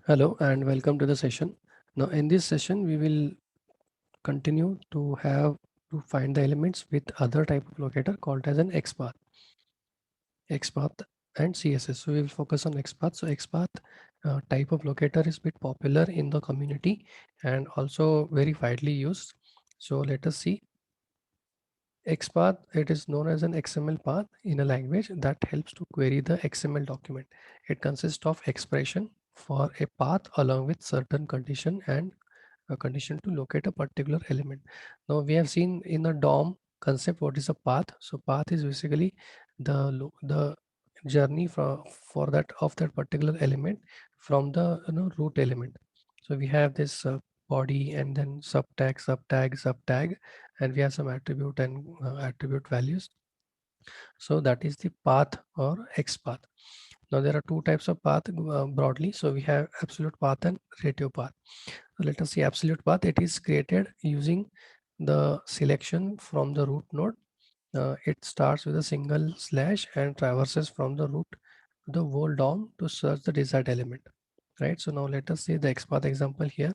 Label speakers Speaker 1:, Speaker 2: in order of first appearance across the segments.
Speaker 1: Hello and welcome to the session. Now in this session we will continue to find the elements with other type of locator called as an XPath and CSS. So we will focus on XPath. So XPath type of locator is bit popular in the community and also very widely used. So let us see. XPath, it is known as an XML path in a language that helps to query the XML document. It consists of expression for a path along with certain condition and a condition to locate a particular element. Now we have seen in the DOM concept what is a path. So path is basically the journey for that of that particular element from the root element. So we have this body and then subtag, and we have some attribute and attribute values. So that is the path or XPath. Now there are two types of path broadly. So we have absolute path and relative path. So let us see absolute path. It is created using the selection from the root node. It starts with a single slash and traverses from the root to the whole DOM to search the desired element. Right. So now let us see the XPath example here.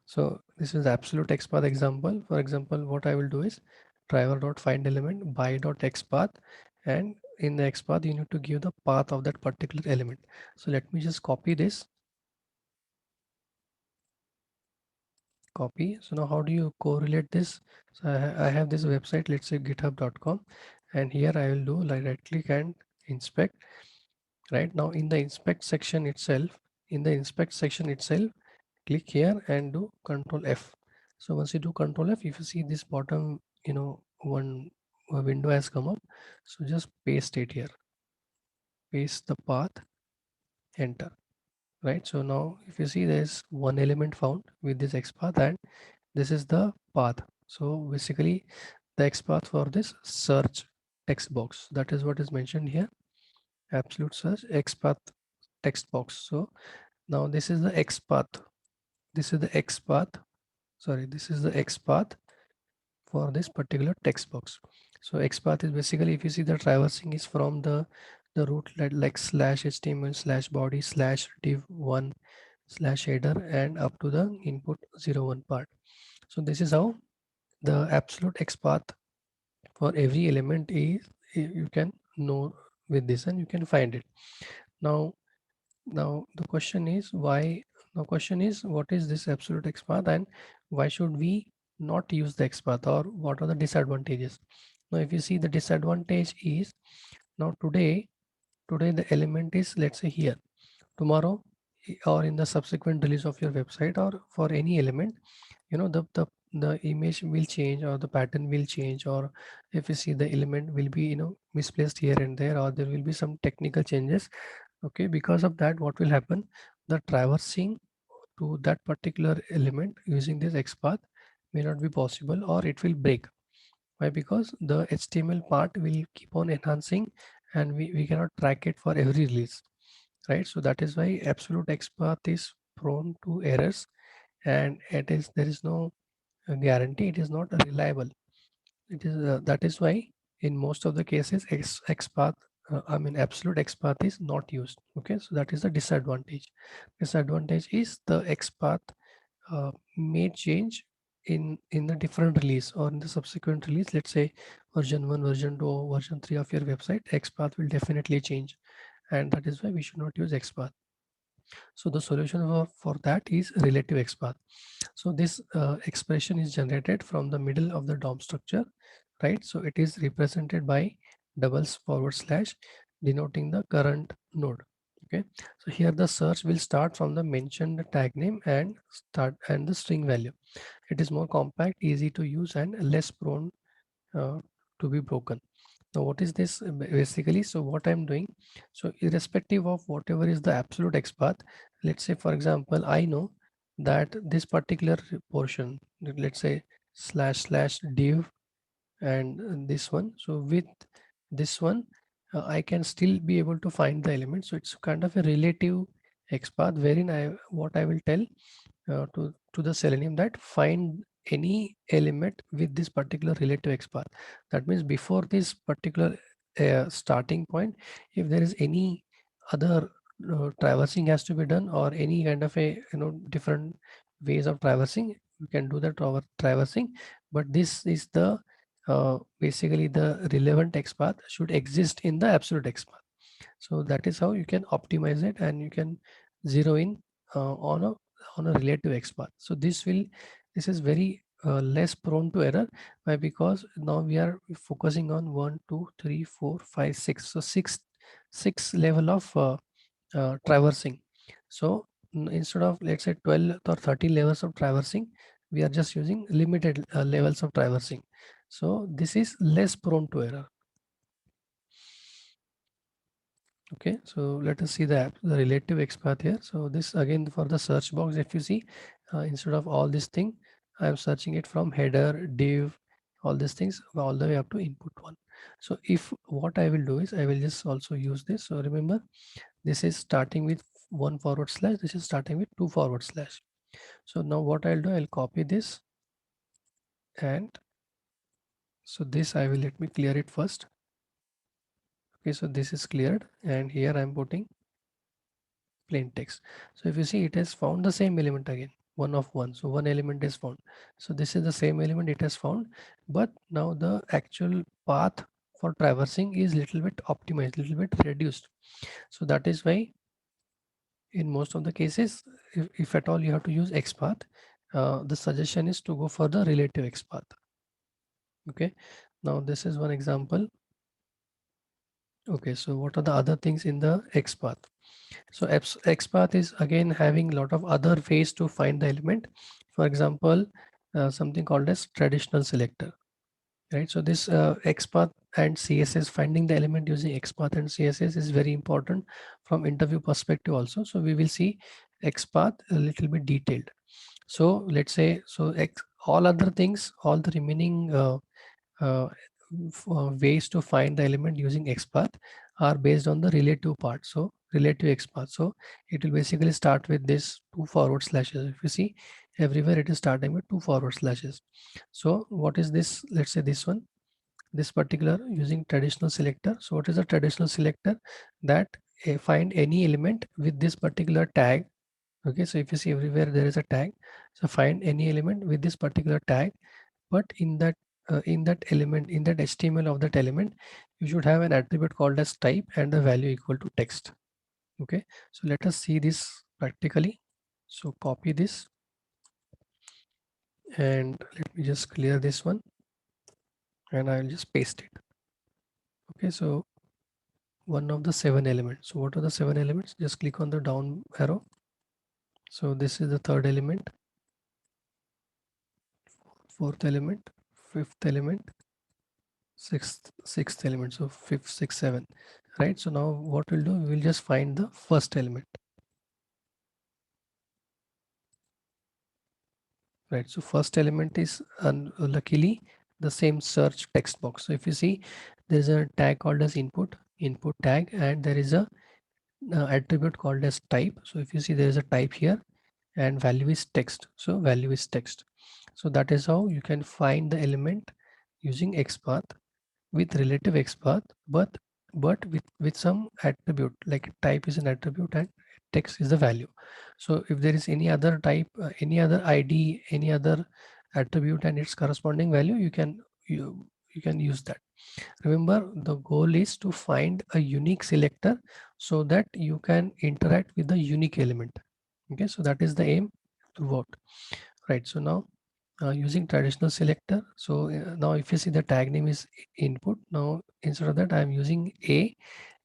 Speaker 1: So this is the absolute XPath example. For example, what I will do is driver.find element by.xpath, and in the XPath you need to give the path of that particular element. So let me just copy this. Copy. So now how do you correlate this? So I have this website, let's say github.com, and here I will do like right click and inspect. Right now in the inspect section itself, click here and do Control F. So once you do Control F, if you see this bottom, one window has come up. So just paste it here, paste the path, enter. Right. So now if you see there's one element found with this XPath, and this is the path. So basically the XPath for this search text box, that is what is mentioned here. Absolute search XPath text box. So now this is the XPath. This is the XPath. Sorry, this is the XPath for this particular text box. So XPath is basically, if you see, the traversing is from the root like slash HTML slash body slash div1 slash header and up to the input 01 part. So this is how the absolute XPath for every element is. You can know with this and you can find it. Now the question is why. The question is, what is this absolute XPath and why should we not use the XPath, or what are the disadvantages? Now if you see, the disadvantage is, now today the element is, let's say, here. Tomorrow or in the subsequent release of your website or for any element, the image will change or the pattern will change, or if you see, the element will be misplaced here and there, or there will be some technical changes. Okay, because of that, what will happen, the traversing to that particular element using this XPath may not be possible, or it will break. Why? Because the HTML part will keep on enhancing and we cannot track it for every release. Right. So that is why absolute XPath is prone to errors, and there is no guarantee, it is not reliable. It is that is why in most of the cases XPath, absolute XPath is not used. Okay, so that is the disadvantage. Disadvantage is the XPath may change in the different release or in the subsequent release. Let's say version 1, version 2, or version 3 of your website, XPath will definitely change, and that is why we should not use XPath. So the solution for that is relative XPath. So this expression is generated from the middle of the DOM structure, right? So it is represented by // denoting the current node. Okay, so here the search will start from the mentioned tag name and the string value. It is more compact, easy to use, and less prone uh, to be broken. Now what is this basically? So what I'm doing, so irrespective of whatever is the absolute XPath, let's say for example I know that this particular portion, let's say // div and this one, so with this one I can still be able to find the element. So it's kind of a relative XPath wherein what I will tell to the Selenium that find any element with this particular relative XPath. That means before this particular a starting point. If there is any other traversing has to be done, or any kind of a different ways of traversing, you can do the traversing. But this is the basically the relevant XPath should exist in the absolute XPath. So that is how you can optimize it, and you can zero in on a relative XPath. So this is very less prone to error. Why? Because now we are focusing on 1 2 3 4 5 6, so six level of traversing. So instead of, let's say, 12 or 13 levels of traversing, we are just using limited levels of traversing. So this is less prone to error. Okay, so let us see the relative XPath here. So this again for the search box, if you see, instead of all this thing, I am searching it from header, div, all these things all the way up to input one. So if what I will do is I will just also use this. So remember, this is starting with 1 /, this is starting with 2 /. So now what I'll do, I'll copy this, and so this I will, let me clear it first. Okay, so this is cleared, and here I'm putting plain text. So if you see, it has found the same element again, one of one. So one element is found. So this is the same element it has found, but now the actual path for traversing is little bit optimized, little bit reduced. So that is why in most of the cases, if at all you have to use XPath, the suggestion is to go for the relative XPath. Okay, now this is one example. Okay, so what are the other things in the XPath? So XPath is again having a lot of other ways to find the element. For example, something called as traditional selector, right? So this XPath and CSS, finding the element using XPath and CSS is very important from interview perspective also. So we will see XPath a little bit detailed. So let's say, so all other things, all the remaining uh, ways to find the element using XPath are based on the relative part. So relative XPath. So it will basically start with this 2 /. If you see, everywhere it is starting with 2 /. So what is this? Let's say this one, this particular using traditional selector. So what is a traditional selector? That find any element with this particular tag. Okay, so if you see, everywhere there is a tag. So find any element with this particular tag, but in that element, in that HTML of that element, you should have an attribute called as type and the value equal to text. Okay, so let us see this practically. So copy this, and let me just clear this one, and I will just paste it. Okay, so one of the 7 elements. So what are the 7 elements? Just click on the down arrow. So this is the third element, fourth element, fifth element, sixth element. So fifth, sixth, seven, right? So now what we'll do, we will just find the first element, right? So first element is luckily the same search text box. So if you see, there's a tag called as input tag, and there is a attribute called as type. So if you see, there is a type here, and value is text. So value is text. So that is how you can find the element using XPath with relative XPath, but with some attribute, like type is an attribute and text is the value. So if there is any other type, any other ID, any other attribute and its corresponding value, you can use that. Remember, the goal is to find a unique selector so that you can interact with the unique element. Okay, so that is the aim throughout, right? So now using traditional selector. So now if you see, the tag name is input. Now instead of that, I am using a,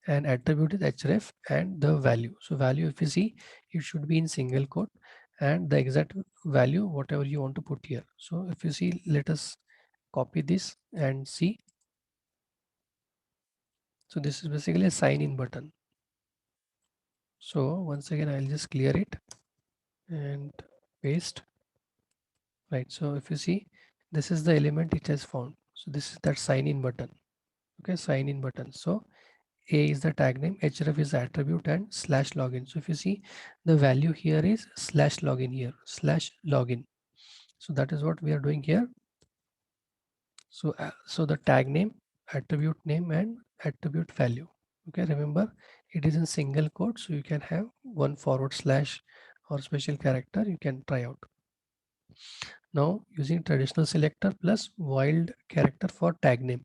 Speaker 1: and attribute is href and the value. So value, if you see, it should be in single quote, and the exact value whatever you want to put here. So if you see, let us copy this and see. So this is basically a sign in button. So once again, I'll just clear it and paste. Right. So if you see, this is the element it has found. So this is that sign in button. Okay, sign in button. So A is the tag name, href is the attribute, and /login. So if you see, the value here is /login here, /login. So that is what we are doing here. So so the tag name, attribute name, and attribute value. Okay, remember it is in single quote, so you can have one forward slash or special character you can try out. Now using traditional selector plus wild character for tag name.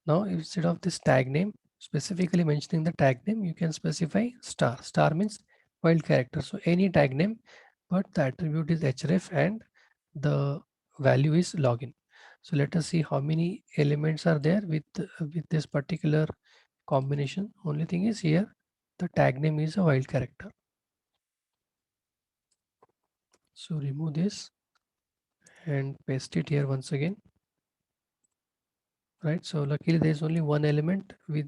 Speaker 1: Now instead of this tag name specifically mentioning the tag name, you can specify star. Star means wild character. So any tag name, but the attribute is href and the value is login. So let us see how many elements are there with this particular combination. Only thing is here the tag name is a wild character. So remove this and paste it here once again. Right. So luckily there is only one element with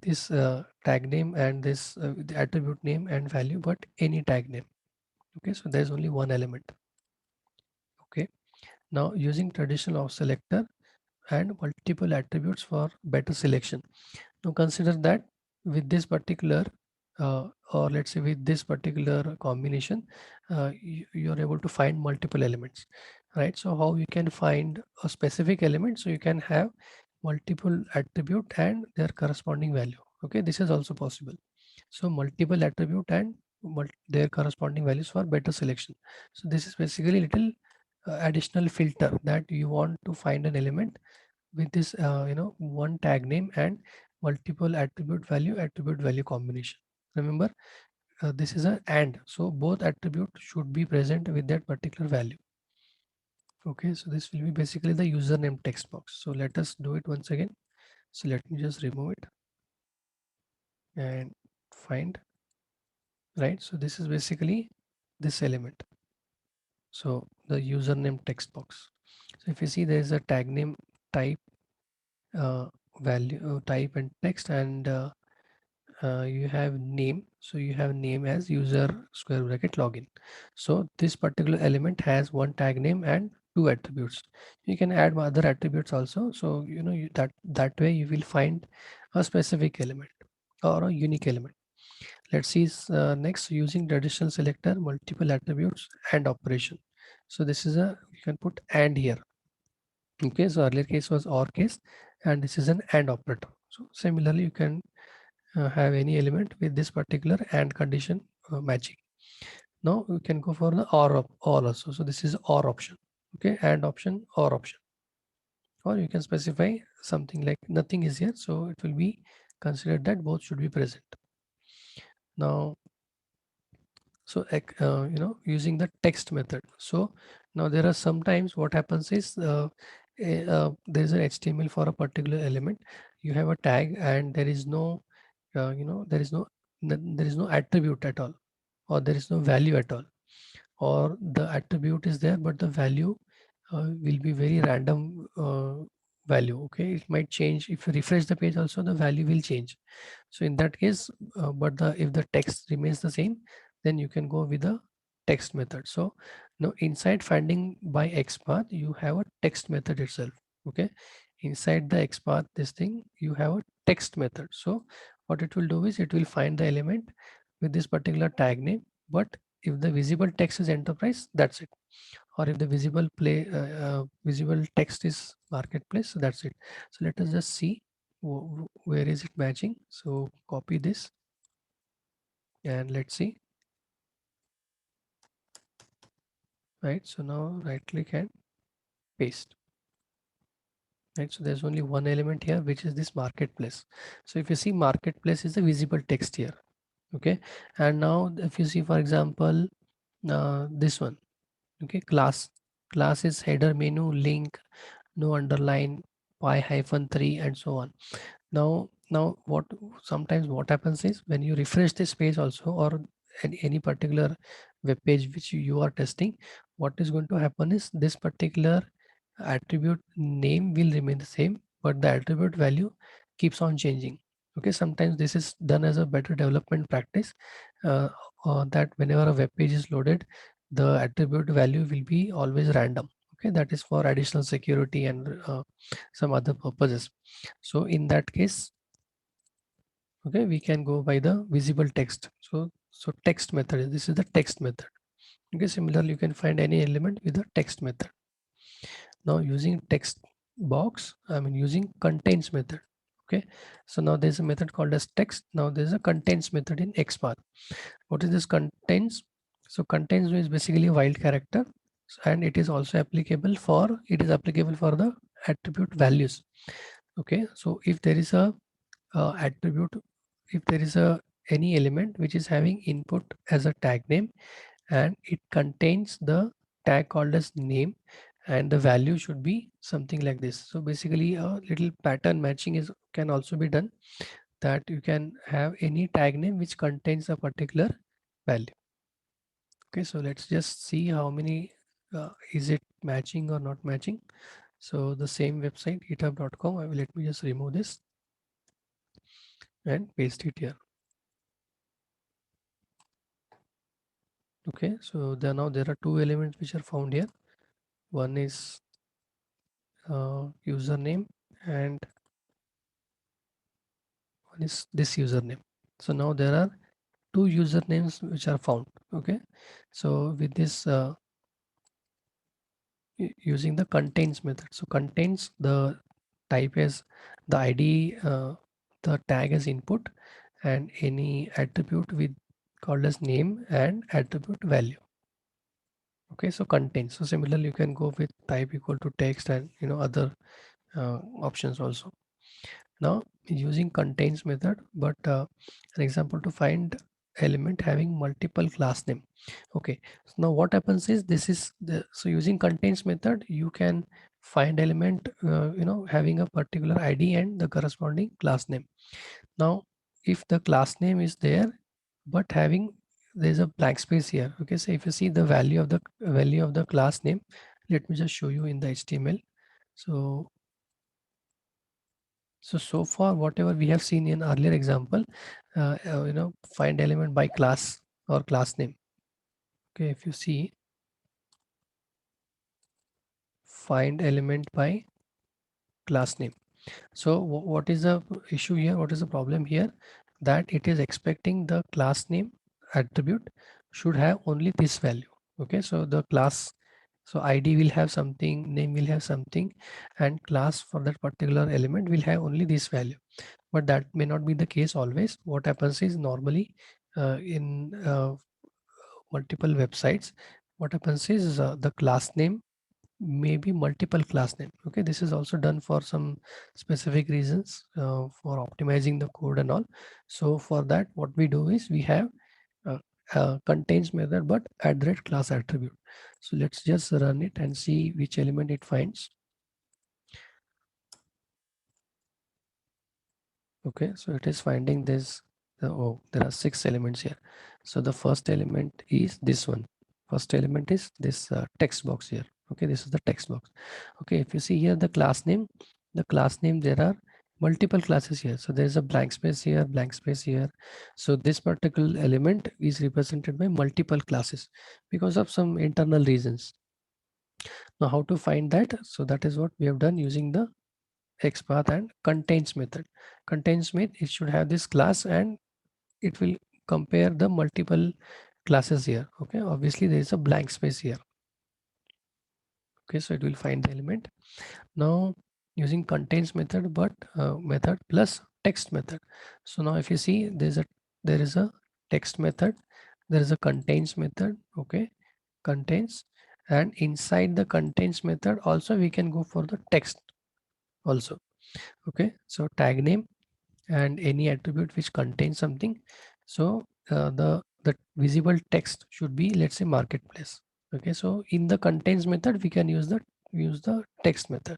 Speaker 1: this tag name and this the attribute name and value, but any tag name. Okay, so there's only one element. Okay, now using traditional of selector and multiple attributes for better selection. Now consider that with this particular or let's say with this particular combination, you are able to find multiple elements, right? So how you can find a specific element? So you can have multiple attribute and their corresponding value. Okay, this is also possible. So multiple attribute and their corresponding values for better selection. So this is basically little additional filter that you want to find an element with this one tag name and multiple attribute value combination. Remember, this is an and, so both attribute should be present with that particular value. Okay, so this will be basically the username text box. So let us do it once again. So let me just remove it and find, right? So this is basically this element. So the username text box. So if you see there is a tag name type, uh, value type and text, and you have name. So you have name as user square bracket login. So this particular element has one tag name and two attributes. You can add other attributes also. So that way you will find a specific element or a unique element. Let's see next, using traditional selector, multiple attributes and operation. So this is a, you can put and here. Okay, so earlier case was or case and this is an and operator. So similarly you can have any element with this particular and condition matching. Now we can go for the or also. So this is or option. Okay, and option or option. Or you can specify something like nothing is here. So it will be considered that both should be present. Now, so using the text method. So now there are sometimes what happens is there is an HTML for a particular element. You have a tag and there is no there is no attribute at all, or there is no value at all, or the attribute is there but the value will be very random value. Okay, it might change if you refresh the page also, the value will change. So in that case, but the if the text remains the same, then you can go with the text method. So now inside finding by XPath you have a text method itself. Okay, inside the XPath this thing you have a text method. So what it will do is it will find the element with this particular tag name, but if the visible text is enterprise, that's it. Or if the visible text is marketplace, so that's it. So let us just see where is it matching. So copy this and let's see. Right, so now right click and paste. Right, so there's only one element here, which is this marketplace. So if you see, marketplace is the visible text here. Okay, and now if you see, for example, this one. Okay, class is header menu link, no underline, pi-3 and so on. Now what sometimes what happens is when you refresh this page also, or any particular web page which you are testing, what is going to happen is this particular attribute name will remain the same, but the attribute value keeps on changing. Okay, sometimes this is done as a better development practice, uh, that whenever a web page is loaded, the attribute value will be always random. Okay, that is for additional security and some other purposes. So in that case, okay, we can go by the visible text. So text method, this is the text method. Okay, similarly you can find any element with the text method. Now using text box, I mean using contains method. Okay, so now there's a method called as text. Now there's a contains method in Xpath. What is this contains? So contains is basically a wild character, and it is also applicable for the attribute values. Okay, so if there is a attribute, if there is a any element which is having input as a tag name, and it contains the tag called as name, and the value should be something like this. So basically a little pattern matching is can also be done, that you can have any tag name which contains a particular value. Okay, so let's just see how many is it matching or not matching. So the same website github.com, let me just remove this and paste it here. Okay, so there are two elements which are found here. One is username, and one is this username. So now there are two usernames which are found. Okay, so with this using the contains method. So contains, the type as the ID, the tag as input, and any attribute with called as name and attribute value. Okay, so contains. So similarly, you can go with type equal to text, and other options also. Now using contains method, but an example to find element having multiple class name. Okay, so now what happens is, this is the so using contains method, you can find element having a particular ID and the corresponding class name. Now if the class name is there, but having, there's a blank space here. Okay, so if you see the value of the class name, let me just show you in the HTML. So far, whatever we have seen in earlier example, find element by class or class name. Okay, if you see find element by class name. So what is the issue here? What is the problem here? That it is expecting the class name attribute should have only this value. Okay, so the class, so ID will have something, name will have something, and class for that particular element will have only this value. But that may not be the case always. What happens is, normally in multiple websites, what happens is the class name may be multiple class name. Okay, this is also done for some specific reasons, for optimizing the code and all. So for that, what we do is, we have contains method but add red class attribute. So let's just run it and see which element it finds. Okay, so it is finding this. Oh, there are 6 elements here. So the first element is this one. First element is this text box here. Okay, this is the text box. Okay, if you see here the class name, there are multiple classes here. So there is a blank space here, blank space here. So this particular element is represented by multiple classes because of some internal reasons. Now how to find that? So that is what we have done using the Xpath and contains method. Contains method, it should have this class, and it will compare the multiple classes here. Okay, obviously there is a blank space here. Okay, so it will find the element. Now using contains method, but method plus text method. So now if you see, there is a text method, there is a contains method. Okay, contains, and inside the contains method also we can go for the text also. Okay, so tag name and any attribute which contains something. So the visible text should be, let's say, marketplace. Okay, so in the contains method we can use the text method.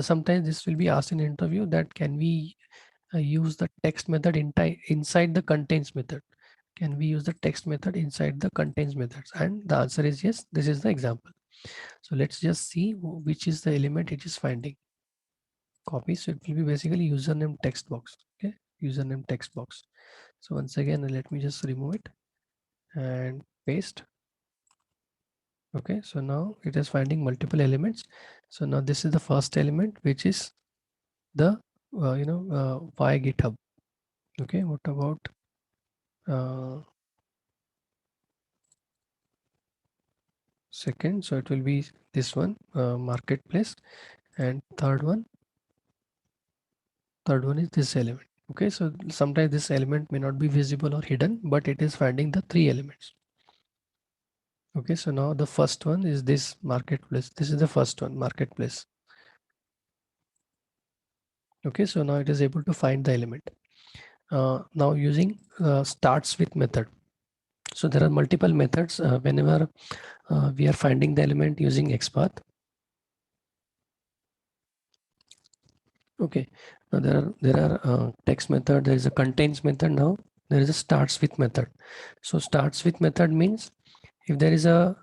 Speaker 1: Sometimes this will be asked in interview, that can we use the text method inside the contains method? Can we use the text method inside the contains methods? And the answer is yes. This is the example. So let's just see which is the element it is finding. Copy. So it will be basically username text box. Okay, username text box. So once again, let me just remove it and paste. Okay, so now it is finding multiple elements. So now this is the first element, which is the via GitHub. Okay, what about second? So it will be this one, marketplace, and third one Third one is this element. Okay, so sometimes this element may not be visible or hidden, but it is finding the three elements. Okay, so now the first one is this marketplace. This is the first one, marketplace. Okay, so now it is able to find the element. Now using starts with method. So there are multiple methods whenever we are finding the element using Xpath. Okay, now there are text method. There is a contains method. Now there is a starts with method. So starts with method means if there is a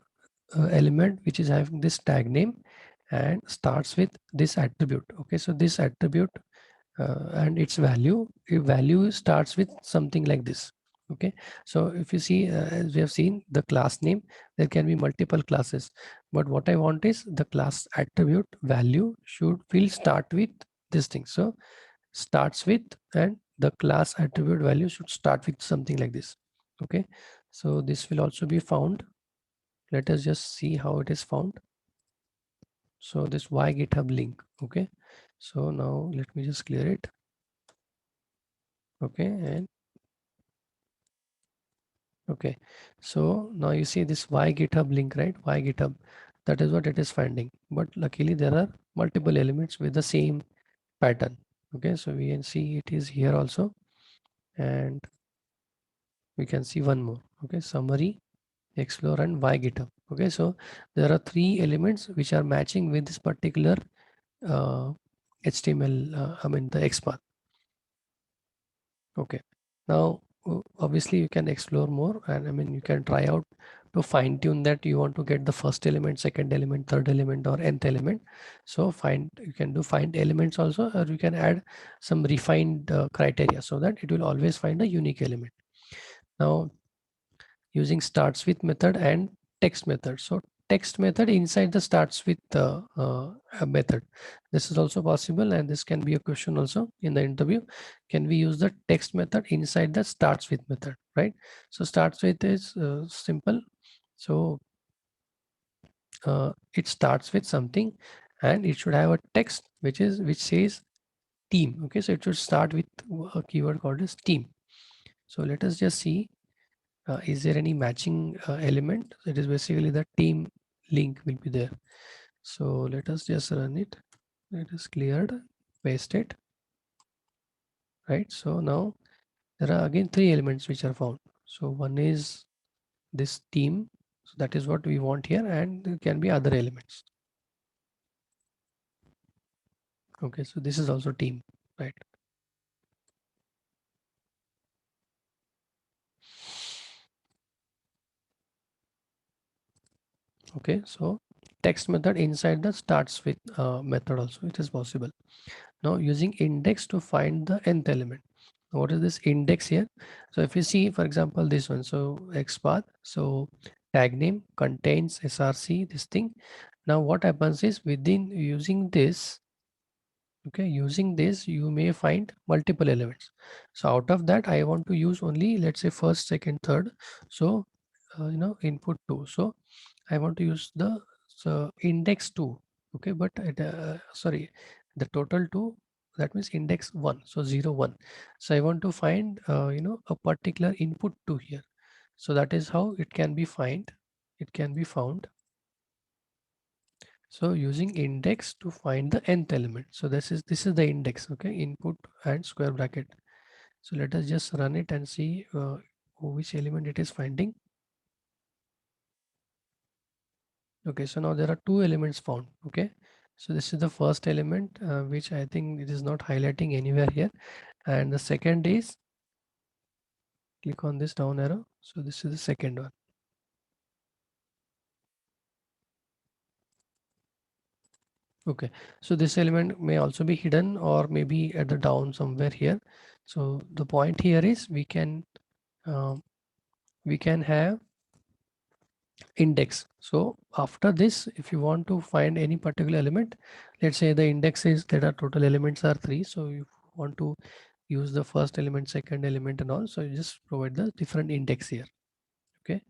Speaker 1: element which is having this tag name and starts with this attribute. Okay, so this attribute and its value, if value starts with something like this. Okay, so if you see as we have seen the class name, there can be multiple classes, but what I want is the class attribute value will start with this thing. So starts with, and the class attribute value should start with something like this. Okay, so this will also be found. Let us just see how it is found. So this y GitHub link. Okay, so now let me just clear it. Okay, and okay, so now you see this y GitHub link, right? Y GitHub, that is what it is finding. But luckily there are multiple elements with the same pattern. Okay, so we can see it is here also, and we can see one more. Okay, summary, explore, and y GitHub. Okay, so there are three elements which are matching with this particular uh, HTML. I mean the XPath. Okay. Now, obviously you can explore more, and I mean you can try out to fine tune that you want to get the first element, second element, third element, or nth element. So you can do find elements also, or you can add some refined criteria so that it will always find a unique element. Now, using starts with method and text method. So text method inside the starts with a method. This is also possible, and this can be a question also in the interview. Can we use the text method inside the starts with method, right? So starts with is simple. So it starts with something, and it should have a text which says team. Okay, so it should start with a keyword called as team. So let us just see, is there any matching element. It is basically the team link will be there. So let us just run it. It is cleared, paste it, right? So now there are again three elements which are found. So one is this team, so that is what we want here, and there can be other elements. Okay, so this is also team, right? Okay, so text method inside the starts with method also, it is possible. Now using index to find the nth element. What is this index here? So if you see, for example, this one, so Xpath, so tag name contains src, this thing. Now what happens is within using this, okay, using this you may find multiple elements. So out of that I want to use only, let's say, first, second, third. So input 2. So I want to use the index 2. Okay, but sorry, the total 2, that means index 1, so 0 1. So I want to find a particular input 2 here. So that is how it can be found. So using index to find the nth element. So this is the index. Okay, input and square bracket. So let us just run it and see which element it is finding. Okay, so now there are two elements found. Okay, so this is the first element, which I think it is not highlighting anywhere here, and the second is, click on this down arrow. So this is the second one. Okay, so this element may also be hidden or maybe at the down somewhere here. So the point here is um, we can have index. So after this, if you want to find any particular element, let's say the index is, there are total elements are 3. So you want to use the first element, second element, and all. So you just provide the different index here. Okay,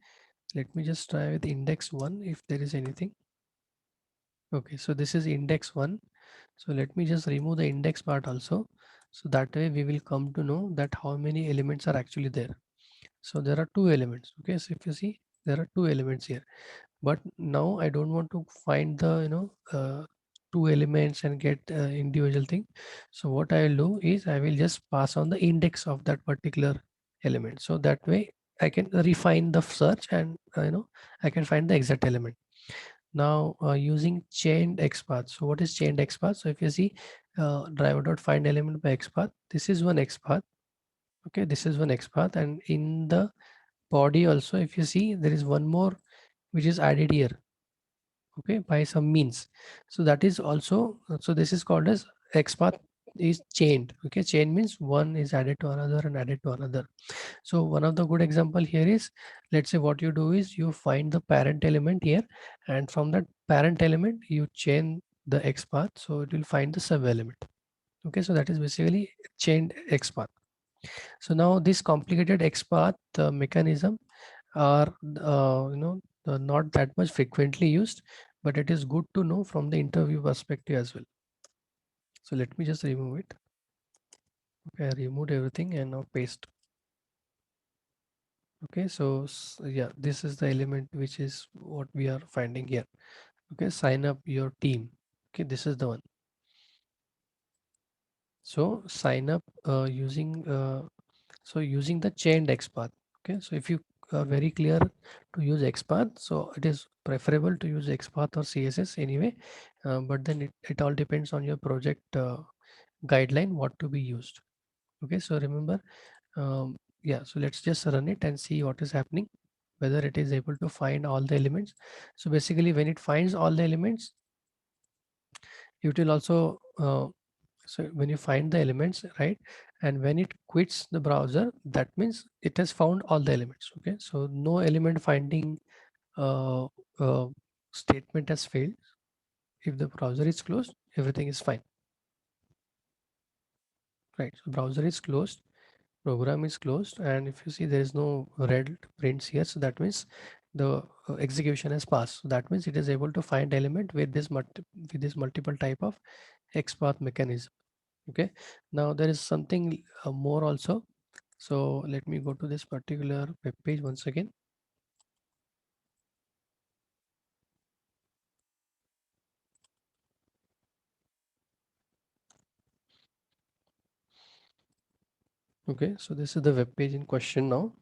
Speaker 1: let me just try with index 1 if there is anything. Okay, so this is index 1. So let me just remove the index part also. So that way we will come to know that how many elements are actually there. So there are two elements. Okay, so if you see, there are two elements here, but now I don't want to find the two elements and get individual thing. So what I will do is I will just pass on the index of that particular element, so that way I can refine the search and I can find the exact element. Now using chained XPath. So what is chained XPath? So if you see driver dot find element by XPath, this is one XPath. Okay, this is one XPath, and in the body also, if you see, there is one more which is added here. Okay, by some means. So that is also, so this is called as XPath is chained. Okay, chain means one is added to another and added to another. So one of the good example here is, let's say what you do is you find the parent element here, and from that parent element you chain the XPath, so it will find the sub element. Okay, so that is basically chained XPath. So now this complicated XPath mechanism are not that much frequently used, but it is good to know from the interview perspective as well. So let me just remove it. Okay, I removed everything and now paste. Okay, so yeah, this is the element which is what we are finding here. Okay, sign up your team. Okay, this is the one. So sign up using the chained XPath. Okay, so if you are very clear to use XPath, so it is preferable to use XPath or CSS anyway, but then it all depends on your project guideline what to be used. Okay, so remember, yeah, so let's just run it and see what is happening, whether it is able to find all the elements. So basically when it finds all the elements, it will also so when you find the elements, right, and when it quits the browser, that means it has found all the elements. Okay, so no element finding uh, uh, statement has failed. If the browser is closed, everything is fine, right? So browser is closed, program is closed, and if you see there is no red prints here, so that means the execution has passed. So that means it is able to find element with this multiple type of XPath mechanism. Okay, now there is something more also. So let me go to this particular web page once again. Okay, so this is the web page in question now.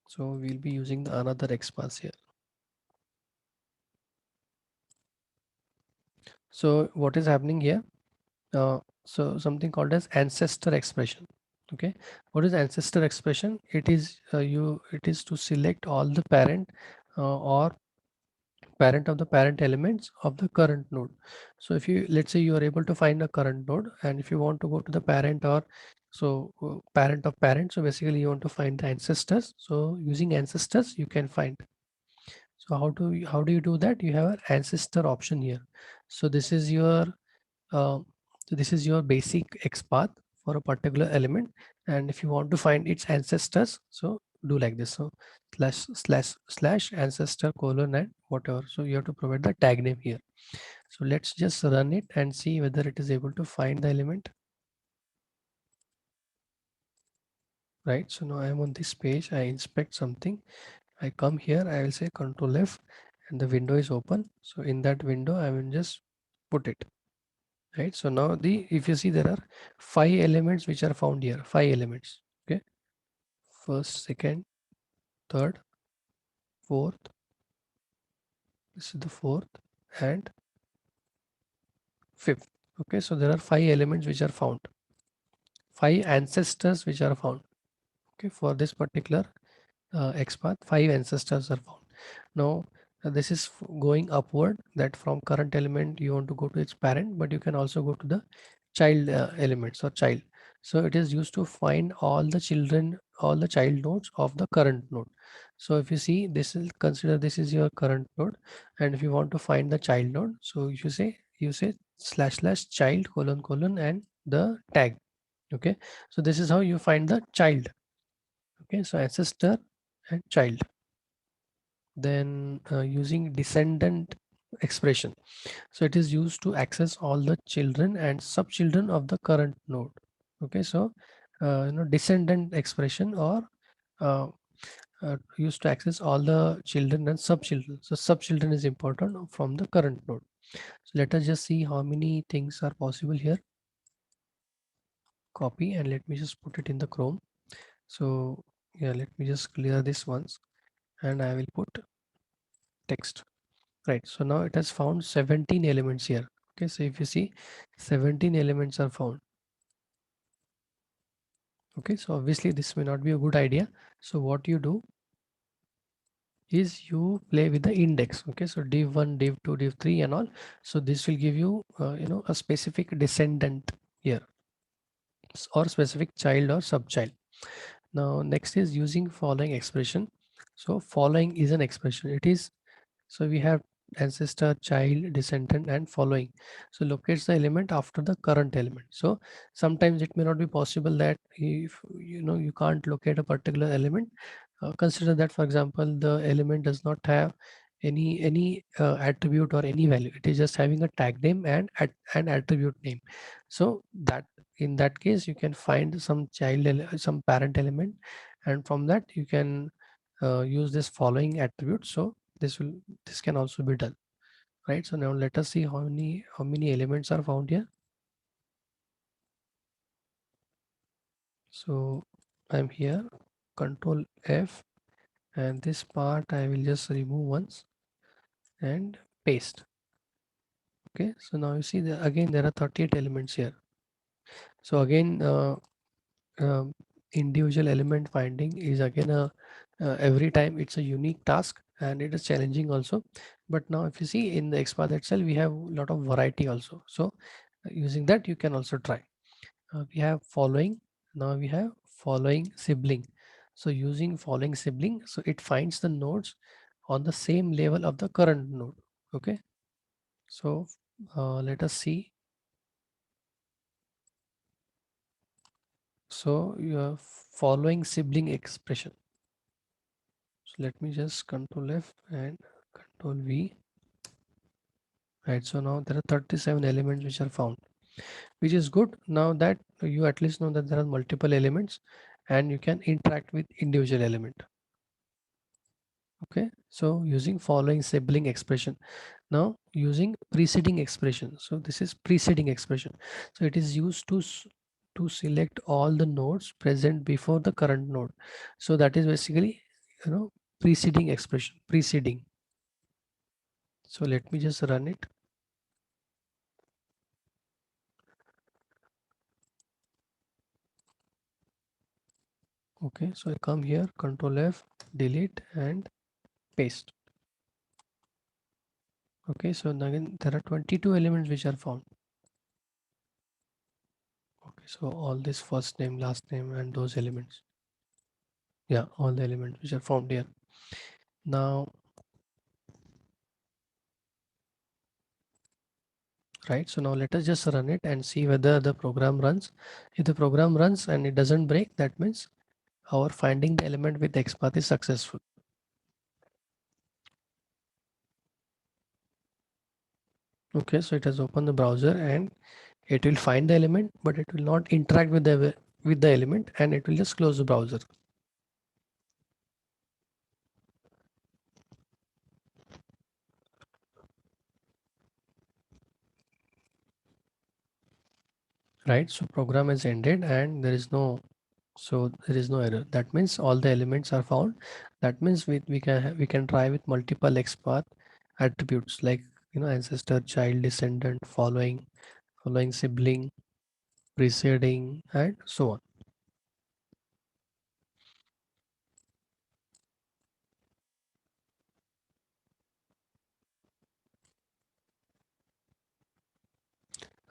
Speaker 1: So we'll be using the another XPath here. So what is happening here? So something called as ancestor expression. Okay, what is ancestor expression? It is it is to select all the parent or parent of the parent elements of the current node. So if you, let's say you are able to find a current node, and if you want to go to the parent or parent of parent, so basically you want to find the ancestors. So using ancestors you can find. So how do you do that? You have an ancestor option here. So uh, this is your basic XPath for a particular element, and if you want to find its ancestors, so do like this. So slash ancestor colon and whatever. So you have to provide the tag name here. So let's just run it and see whether it is able to find the element. Right. So now I am on this page. I inspect something. I come here. I will say Control F, and the window is open. So in that window, I will just put it. Right, so now the, if you see, there are 5 elements which are found here, 5 elements. Okay, first, second, third, fourth, this is the fourth, and fifth. Okay, so there are 5 elements which are found, 5 ancestors which are found. Okay, for this particular XPath, 5 ancestors are found. Now this is going upward, that from current element you want to go to its parent, but you can also go to the child elements or child. So it is used to find all the children, all the child nodes of the current node. So if you see, this is, consider this is your current node, and if you want to find the child node, so you say slash slash child colon colon and the tag. Okay, so this is how you find the child. Okay, so ancestor and child. Then using descendant expression. So it is used to access all the children and subchildren of the current node. Okay, so descendant expression or uh, used to access all the children and sub children. So sub children is important from the current node. So let us just see how many things are possible here. Copy, and let me just put it in the Chrome. So yeah, let me just clear this once, and I will put text. Right, so now it has found 17 elements here. Okay, so if you see, 17 elements are found. Okay, so obviously this may not be a good idea. So what you do is you play with the index. Okay, so div1, div2, div3 and all. So this will give you a specific descendant here, or specific child or subchild. Now next is using following expression. So following is an expression. It is, so we have ancestor, child, descendant and following. So locates the element after the current element. So sometimes it may not be possible that if you can't locate a particular element, consider that, for example, the element does not have any attribute or any value. It is just having a tag name and an attribute name. So that, in that case, you can find some some parent element, and from that you can use this following attribute. So this can also be done, right? So now let us see how many elements are found here. So I'm here, Control F, and this part I will just remove once and paste. Okay, so now you see that again there are 38 elements here. So again, um, individual element finding is again a every time it's a unique task, and it is challenging also. But now if you see in the Xpath itself, we have a lot of variety also. So using that you can also try. We have following. Now we have following sibling. So using following sibling, so it finds the nodes on the same level of the current node. Okay, so let us see. So you are following sibling expression. So let me just Control F and Control V. Right, so now there are 37 elements which are found, which is good. Now that you at least know that there are multiple elements and you can interact with individual element. Okay, so using following sibling expression. Now using preceding expression. So this is preceding expression. So it is used to select all the nodes present before the current node. So that is basically preceding expression, preceding. So let me just run it. Okay, so I come here, Control F, delete and paste. Okay, so again there are 22 elements which are found. Okay, so all this first name, last name and those elements. Yeah, all the elements which are found here. Now, right, so now let us just run it and see whether the program runs. If the program runs and it doesn't break, that means our finding the element with XPath is successful. Okay, so it has opened the browser and it will find the element, but it will not interact with the element, and it will just close the browser. Right, so program is ended and there is no, so there is no error. That means all the elements are found. That means we can try with multiple XPath attributes like ancestor, child, descendant, following sibling, preceding and so on.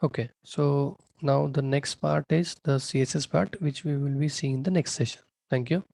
Speaker 1: Okay, so now the next part is the CSS part, which we will be seeing in the next session. Thank you.